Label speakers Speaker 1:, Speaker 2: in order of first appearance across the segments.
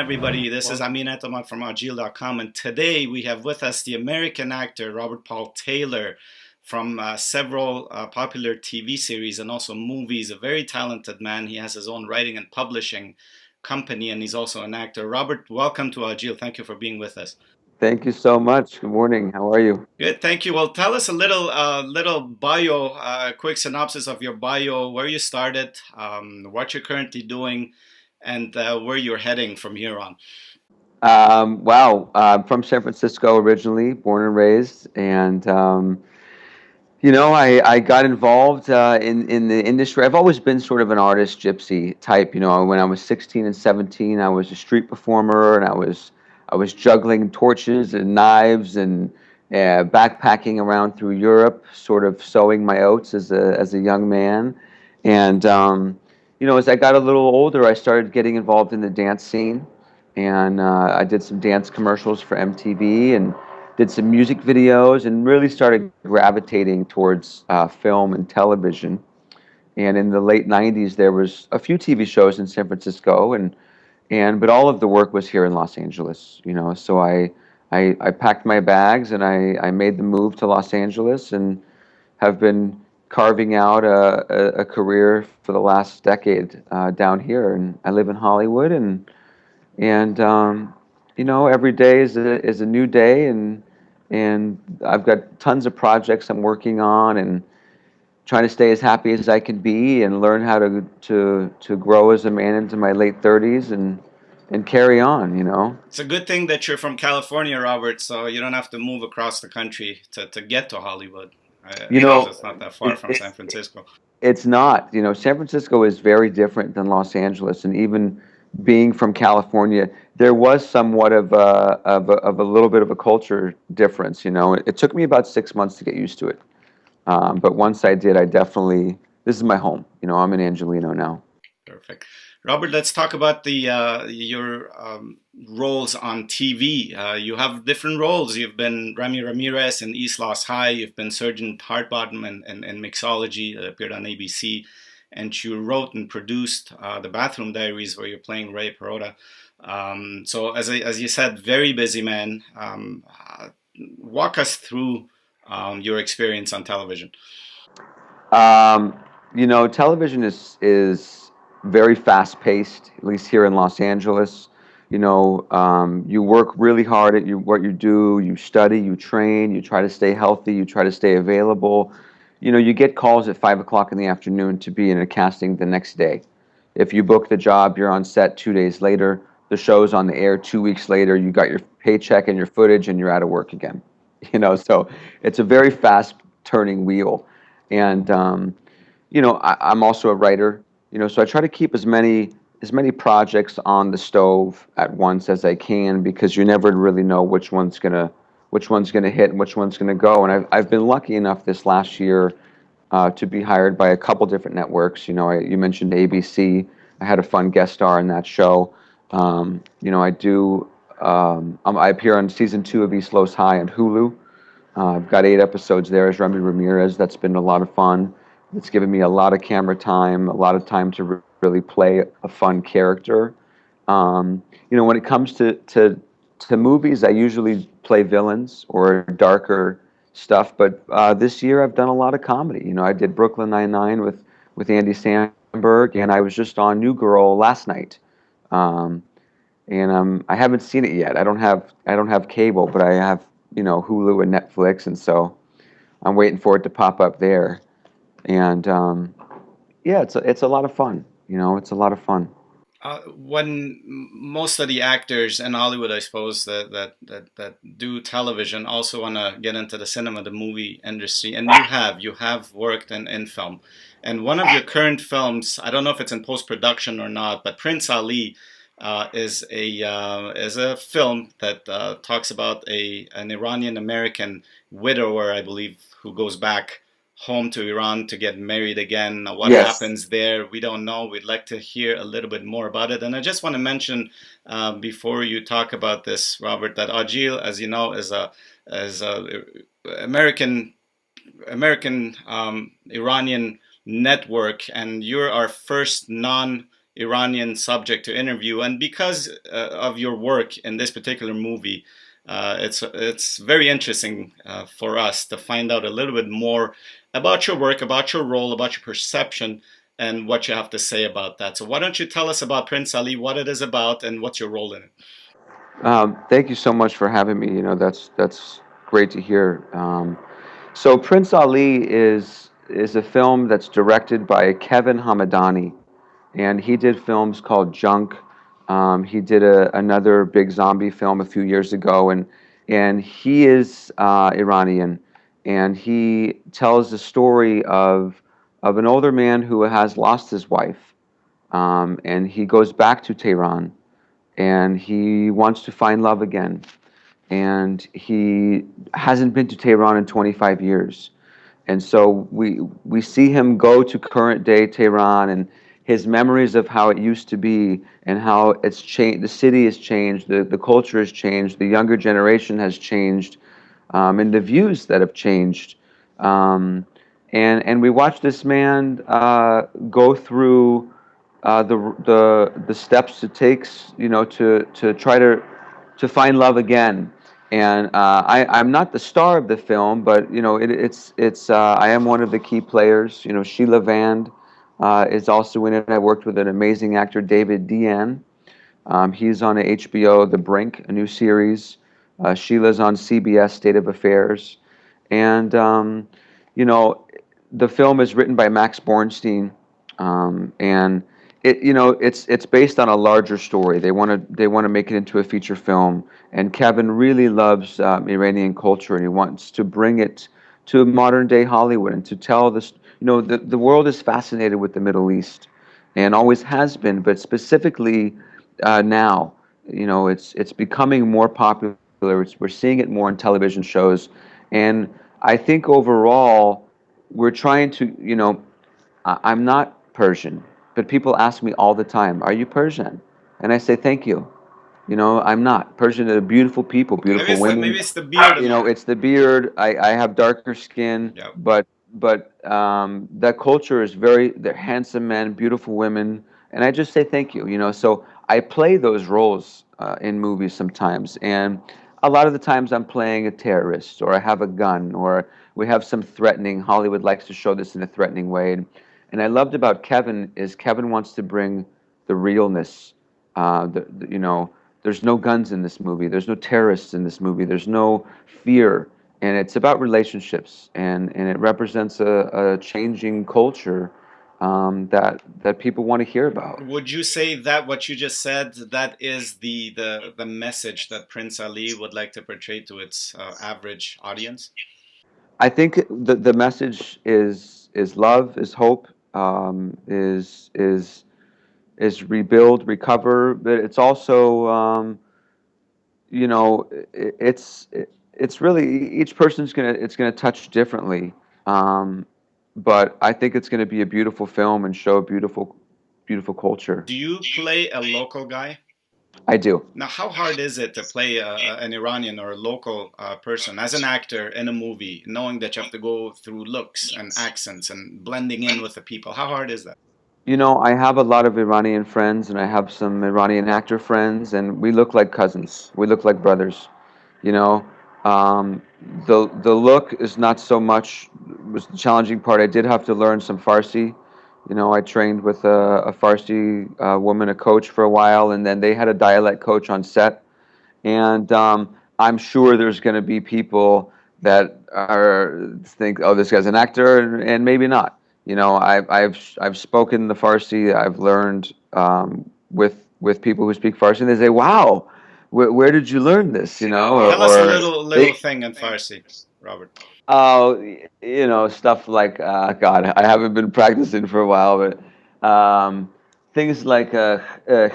Speaker 1: everybody. This is Amin Etomat from Agil.com, and today we have with us the American actor Robert Paul Taylor from several popular TV series and also movies. A very talented man. He has his own writing and publishing company, and he's also an actor. Robert, welcome to Agil. Thank you for being with us.
Speaker 2: Thank you so much. Good morning. How are you?
Speaker 1: Good, thank you. Well, tell us a little bio, quick synopsis of your bio, where you started, what you're currently doing, and where you're heading from here on.
Speaker 2: Wow. I'm from San Francisco originally, born and raised, and I got involved in the industry. I've always been sort of an artist gypsy type. When I was 16 and 17, I was a street performer, and I was juggling torches and knives and backpacking around through Europe, sort of sowing my oats as a young man. And as I got a little older, I started getting involved in the dance scene, and I did some dance commercials for MTV and did some music videos, and really started gravitating towards film and television. And in the late '90s, there was a few TV shows in San Francisco, but all of the work was here in Los Angeles. So I packed my bags and I made the move to Los Angeles, and have been carving out a career for the last decade down here. And I live in Hollywood, and every day is a new day, and I've got tons of projects I'm working on, and trying to stay as happy as I can be, and learn how to grow as a man into my late 30s, and carry on.
Speaker 1: It's a good thing that you're from California, Robert, so you don't have to move across the country to get to Hollywood.
Speaker 2: You
Speaker 1: I guess
Speaker 2: know,
Speaker 1: it's not that far
Speaker 2: it,
Speaker 1: from San
Speaker 2: it's
Speaker 1: Francisco.
Speaker 2: it's not. San Francisco is very different than Los Angeles, and even being from California, there was somewhat of a little bit of a culture difference. It took me about 6 months to get used to it. But once I did, I definitely, this is my home. I'm in Angelino now.
Speaker 1: Perfect. Robert, let's talk about the your roles on TV. You have different roles. You've been Remy Ramirez in East Los High. You've been Sergeant Hardbottom in Mixology, appeared on ABC. And you wrote and produced the Bathroom Diaries, where you're playing Ray Peratta. So, as you said, very busy man. Walk us through your experience on television.
Speaker 2: Um, Television is very fast paced, at least here in Los Angeles. You work really hard at what you do. You study, you train, you try to stay healthy, you try to stay available. You get calls at 5 o'clock in the afternoon to be in a casting the next day. If you book the job, you're on set 2 days later. The show's on the air 2 weeks later. You got your paycheck and your footage, and you're out of work again. So it's a very fast turning wheel. And I'm also a writer. So I try to keep as many projects on the stove at once as I can, because you never really know which one's gonna hit and which one's gonna go. And I've been lucky enough this last year to be hired by a couple different networks. You mentioned ABC. I had a fun guest star in that show. I appear on season 2 of East Los High on Hulu. I've got 8 episodes there as Remy Ramirez. That's been a lot of fun. It's given me a lot of camera time, a lot of time to really play a fun character. When it comes to movies, I usually play villains or darker stuff. But this year, I've done a lot of comedy. I did Brooklyn Nine-Nine with Andy Samberg, and I was just on New Girl last night. Um, and I haven't seen it yet. I don't have cable, but I have Hulu and Netflix, and so I'm waiting for it to pop up there. And yeah, it's a lot of fun. It's a lot of fun.
Speaker 1: When most of the actors in Hollywood, I suppose, that do television also want to get into the cinema, the movie industry, and you have worked in film, and one of your current films, I don't know if it's in post production or not, but Prince Ali is a film that talks about a an Iranian American widower, I believe, who goes back home to Iran to get married again. What
Speaker 2: Yes.
Speaker 1: happens there, we don't know. We'd like to hear a little bit more about it. And I just want to mention before you talk about this, Robert, that Agil, as you know, is a American Iranian network, and you're our first non Iranian subject to interview, and because of your work in this particular movie, it's very interesting for us to find out a little bit more about your work, about your role, about your perception, and what you have to say about that. So why don't you tell us about Prince Ali, what it is about, and what's your role in it?
Speaker 2: Thank you so much for having me. That's great to hear. So Prince Ali is a film that's directed by Kevin Hamadani, and he did films called Junk. He did another big zombie film a few years ago, and he is Iranian, and he tells the story of an older man who has lost his wife, and he goes back to Tehran, and he wants to find love again, and he hasn't been to Tehran in 25 years. And so we see him go to current day Tehran and his memories of how it used to be and how it's changed. The city has changed, the culture has changed, the younger generation has changed, and the views that have changed. Um, and we watch this man go through the steps it takes, to try to find love again. And I'm not the star of the film, but it's I am one of the key players. Sheila Vand is also in it. I worked with an amazing actor, David Dean. He's on HBO The Brink, a new series. Sheila's on CBS State of Affairs, and you know the film is written by Max Bornstein, and it's based on a larger story. They want to make it into a feature film, and Kevin really loves Iranian culture, and he wants to bring it to modern day Hollywood and to tell this. The world is fascinated with the Middle East, and always has been, but specifically now, it's becoming more popular. We're seeing it more in television shows, and I think overall we're trying to, I'm not Persian, but people ask me all the time, "Are you Persian?" And I say, "Thank you." I'm not. Persian are beautiful people, beautiful
Speaker 1: Maybe
Speaker 2: women.
Speaker 1: it's the beard.
Speaker 2: It's the beard. I have darker skin,
Speaker 1: Yeah.
Speaker 2: but that culture is they're handsome men, beautiful women, and I just say thank you. So I play those roles in movies sometimes, and a lot of the times I'm playing a terrorist, or I have a gun, or we have some threatening. Hollywood likes to show this in a threatening way, and I loved about Kevin is Kevin wants to bring the realness. There's no guns in this movie. There's no terrorists in this movie. There's no fear, and it's about relationships, and it represents a changing culture that people want to hear about.
Speaker 1: Would you say that what you just said, that is the message that Prince Ali would like to portray to its average audience?
Speaker 2: I think the message is love, is hope, is rebuild, recover, but it's also it's really each person's gonna touch differently, um, but I think it's gonna be a beautiful film and show a beautiful culture.
Speaker 1: Do you play a local guy?
Speaker 2: I do.
Speaker 1: Now, how hard is it to play an Iranian or a local person as an actor in a movie, knowing that you have to go through looks and accents and blending in with the people? How hard is that?
Speaker 2: I have a lot of Iranian friends, and I have some Iranian actor friends, and we look like cousins. We look like brothers. You know, um, the look is not so much was the challenging part. I did have to learn some Farsi. I trained with a Farsi woman, a coach for a while, and then they had a dialect coach on set. And I'm sure there's going to be people that are think, oh, this guy's an actor, and maybe not. I've spoken the Farsi. I've learned with people who speak Farsi, and they say, "Wow, where did you learn this?"
Speaker 1: Tell us a
Speaker 2: Or
Speaker 1: little thing in Farsi, Robert.
Speaker 2: oh, stuff like God, I haven't been practicing for a while, but things like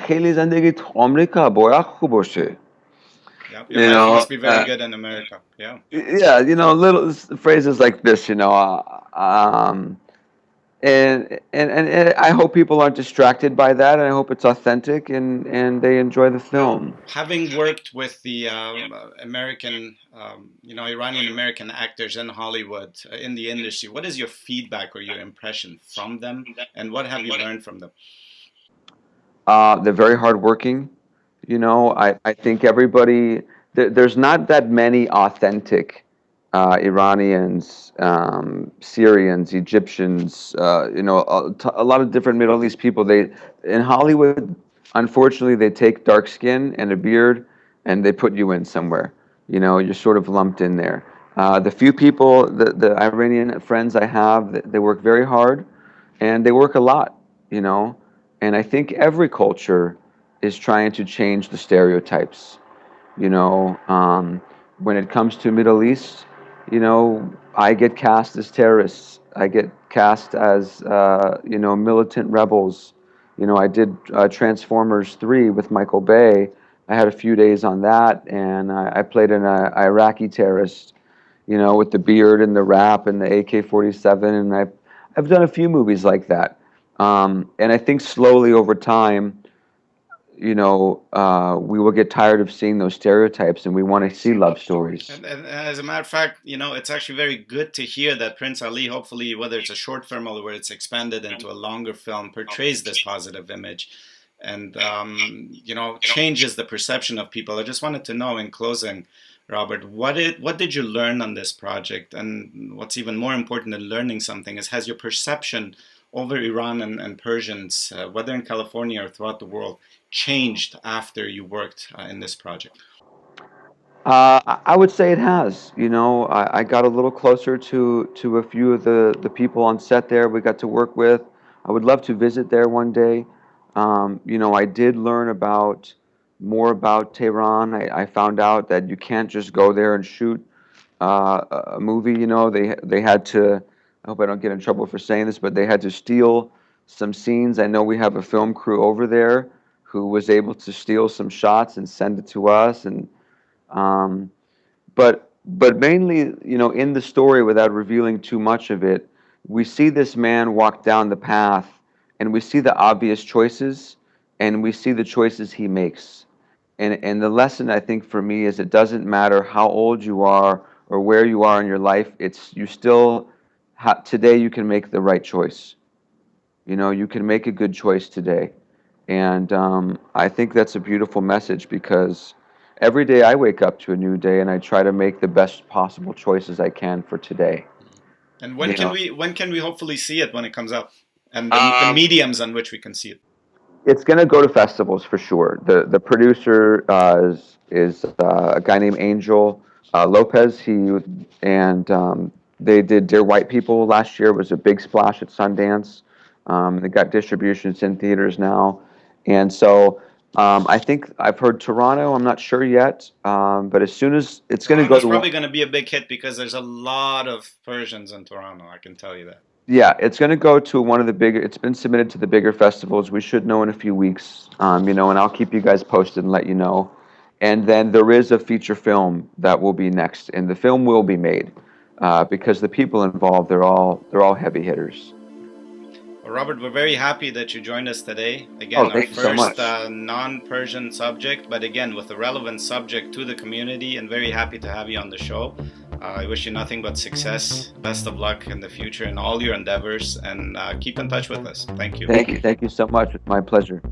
Speaker 2: خیلی زندگی آمریکا باید خوب باشه.
Speaker 1: Yeah, your
Speaker 2: You
Speaker 1: life
Speaker 2: know,
Speaker 1: must be very good in America. Yeah.
Speaker 2: yeah, little phrases like this, and I hope people aren't distracted by that, and I hope it's authentic and they enjoy the
Speaker 1: Now,
Speaker 2: film.
Speaker 1: having worked with the American, Iranian American actors in Hollywood, in the industry, what is your feedback or your impression from them, and what have you learned from them?
Speaker 2: They're very hardworking. I think everybody, there's not that many authentic Iranians, Syrians, Egyptians, a lot of different Middle East people. In Hollywood, unfortunately, they take dark skin and a beard and they put you in somewhere. You're sort of lumped in there. The few people, the Iranian friends I have, they work very hard and they work a lot, you know. And I think every culture is trying to change the stereotypes. When it comes to Middle East, I get cast as terrorists. I get cast as militant rebels. I did Transformers 3 with Michael Bay. I had a few days on that, and I played an Iraqi terrorist, with the beard and the rap and the AK-47, and I've done a few movies like that. And I think slowly over time, we will get tired of seeing those stereotypes, and we want to see love stories.
Speaker 1: And as a matter of fact, it's actually very good to hear that Prince Ali, hopefully, whether it's a short film or where it's expanded into a longer film, portrays this positive image and, changes the perception of people. I just wanted to know in closing, Robert, what did you learn on this project? And what's even more important than learning something is, has your perception over Iran and Persians, whether in California or throughout the world, changed after you worked in this project?
Speaker 2: I would say it has. I got a little closer to a few of the people on set there we got to work with. I would love to visit there one day. I did learn more about Tehran. I found out that you can't just go there and shoot a movie. They had to. I hope I don't get in trouble for saying this, but they had to steal some scenes. I know we have a film crew over there who was able to steal some shots and send it to us, and um, but mainly, in the story, without revealing too much of it, we see this man walk down the path, and we see the obvious choices, and we see the choices he makes. And the lesson, I think, for me is, it doesn't matter how old you are or where you are in your life. It's you still today you can make the right choice. You can make a good choice today. And I think that's a beautiful message, because every day I wake up to a new day and I try to make the best possible choices I can for today.
Speaker 1: And
Speaker 2: You know,
Speaker 1: when can we hopefully see it when it comes out? And the
Speaker 2: um,
Speaker 1: mediums on which we can see it.
Speaker 2: it's going to go to festivals for sure. The producer is a guy named Angel Lopez. They did Dear White People last year. It was a big splash at Sundance. They got distribution. It's in theaters now, and so I think I've heard Toronto. I'm not sure yet, but as soon as it's going to go
Speaker 1: Toronto's
Speaker 2: to,
Speaker 1: probably going to be a big hit because there's a lot of Persians in Toronto. I can tell you that.
Speaker 2: yeah, it's going to go to one of the bigger. It's been submitted to the bigger festivals. We should know in a few weeks, and I'll keep you guys posted and let you know. And then there is a feature film that will be next, and the film will be made because the people involved, they're all heavy hitters.
Speaker 1: Well, Robert, we're very happy that you joined us today.
Speaker 2: Oh,
Speaker 1: Again, our
Speaker 2: thank you so
Speaker 1: first
Speaker 2: much.
Speaker 1: non-Persian subject, but again, with a relevant subject to the community, and very happy to have you on the show. I wish you nothing but success. Best of luck in the future in all your endeavors, and keep in touch with us. Thank you.
Speaker 2: Thank you so much. It's my pleasure.